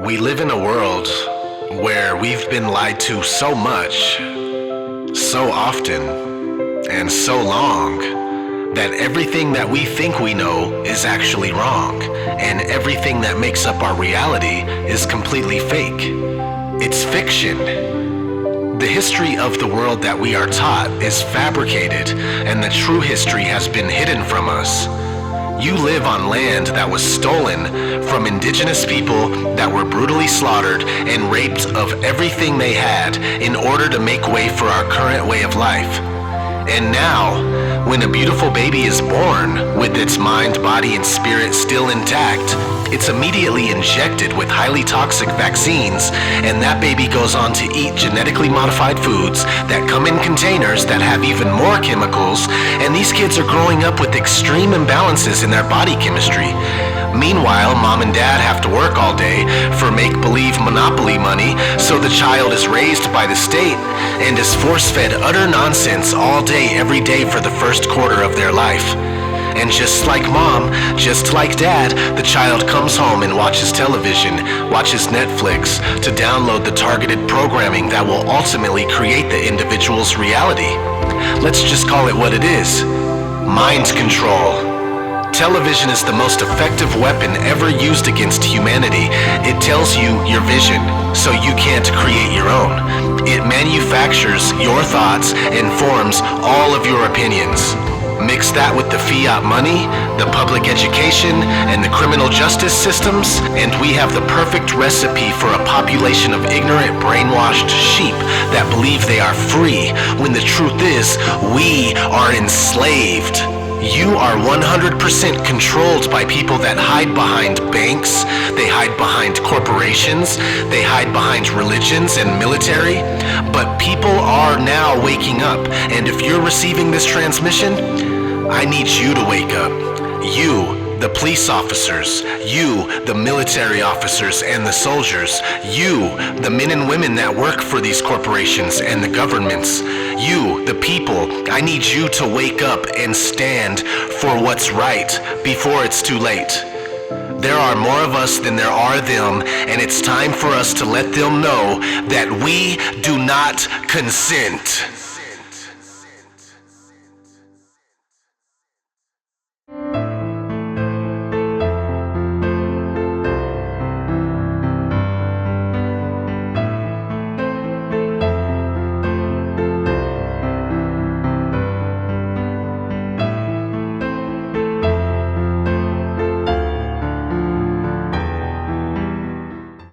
We live in a world where we've been lied to so much, so often, and so long that everything that we think we know is actually wrong, and everything that makes up our reality is completely fake. It's fiction. The history of the world that we are taught is fabricated, and the true history has been hidden from us. You live on land that was stolen from indigenous people that were brutally slaughtered and raped of everything they had in order to make way for our current way of life. And now, when a beautiful baby is born with its mind, body, and spirit still intact, it's immediately injected with highly toxic vaccines, and that baby goes on to eat genetically modified foods that come in containers that have even more chemicals, and these kids are growing up with extreme imbalances in their body chemistry. Meanwhile, mom and dad have to work all day for make-believe monopoly money, so the child is raised by the state and is force-fed utter nonsense all day, every day for the first quarter of their life. And just like mom, just like dad, the child comes home and watches television, watches Netflix, to download the targeted programming that will ultimately create the individual's reality. Let's just call it what it is: mind control. Television is the most effective weapon ever used against humanity. It tells you your vision, so you can't create your own. It manufactures your thoughts and forms all of your opinions. Mix that with the fiat money, the public education, and the criminal justice systems, and we have the perfect recipe for a population of ignorant, brainwashed sheep that believe they are free, when the truth is, we are enslaved. You are 100% controlled by people that hide behind banks, they hide behind corporations, they hide behind religions and military. But people are now waking up, and if you're receiving this transmission, I need you to wake up. You, the police officers, you, the military officers and the soldiers, you, the men and women that work for these corporations and the governments, you, the people, I need you to wake up and stand for what's right before it's too late. There are more of us than there are them, and it's time for us to let them know that we do not consent.